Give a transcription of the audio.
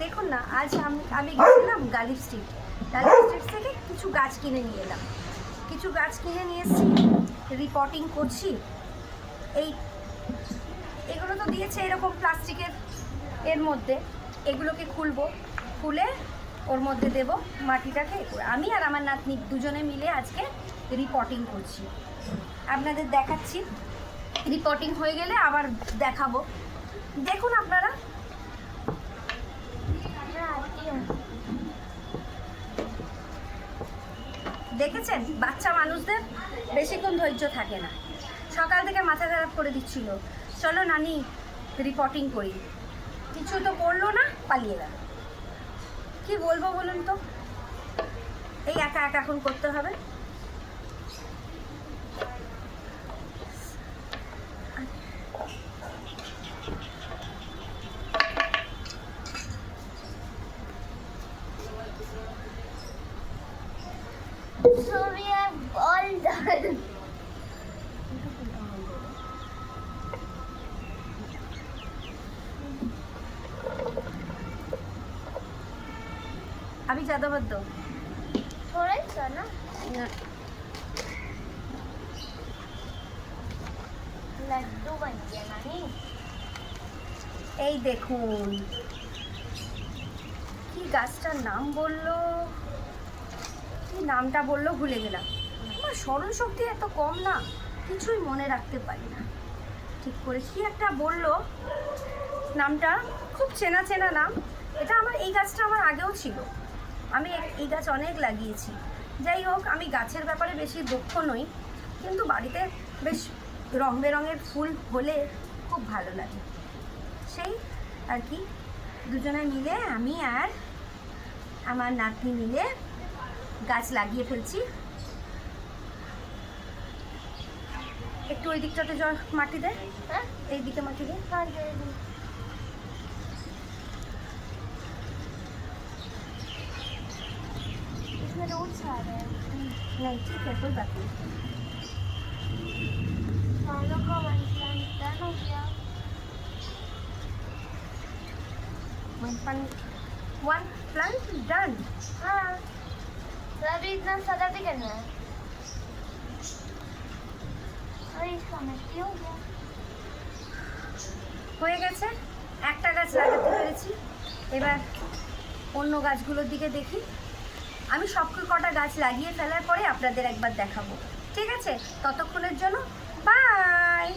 দেখুন না, আজ আমি গেছিলাম গালিব স্ট্রিট থেকে কিছু গাছ কিনে নিয়ে এলাম। কিছু গাছ কিনে নিয়ে এসেছি, রিপোর্টিং করছি। এগুলো তো দিয়েছে এরকম প্লাস্টিকের এর মধ্যে, এগুলোকে খুলে ওর মধ্যে দেব মাটিটাকে। আমি আর আমার নাতনি দুজনে মিলে আজকে রিপোর্টিং করছি, আপনাদের দেখাচ্ছি। রিপোর্টিং হয়ে গেলে আবার দেখাবো, দেখুন আপনারা। দেখেছেন, বাচ্চা মানুষদের বেশিক্ষণ ধৈর্য থাকে না। সকাল থেকে মাথা খারাপ করে দিচ্ছিল, চলো নানি রিপোর্টিং করি, কিছু তো করলো না, পালিয়ে গেল। কি বলবো বলুন তো, এই একা একা এখন করতে হবে। So we are all done. अभी ज़्यादा मत दो, थोड़ा सा ना लड्डू बन गया नानी। এই দেখুন কি গাছটার নাম বললো, কি নামটা বললো ভুলে গেলাম। আমার স্মরণ শক্তি এত কম না, কিছুই মনে রাখতে পারি না ঠিক করে। কি একটা বললো নামটা, খুব চেনা চেনা নাম। এটা আমার, এই গাছটা আমার আগেও ছিল, আমি এই গাছ অনেক লাগিয়েছি। যাই হোক, আমি গাছের ব্যাপারে বেশি দক্ষ নই, কিন্তু বাড়িতে বেশ রং বেরঙের ফুল হলে খুব ভালো লাগে। সেই আর কি, দুজনে মিলে, আমি আর আমার নাতনি মিলে গাছ লাগিয়ে ফেলছি। একটু ওই দিকটাতে মাটি দে, হ্যাঁ, এই দিকে মাটি দে। हाँ दे दो। इसमें रूट्स आ रहे हैं। नहीं ठीक है, कोई बात नहीं। फॉलो का वन प्लान डन हो गया। One plant done. हाँ, तो अभी इतना सारा भी करना है। और इसका मिट्टी हो गया। হয়ে গেছে, একটা গাছ লাগাতে পেরেছি। এবার অন্য গাছগুলোর দিকে দেখি। আমি সব কটা গাছ লাগিয়ে ফেলার পরে আপনাদের একবার দেখাবো, ঠিক আছে? ততক্ষণের জন্য বাই।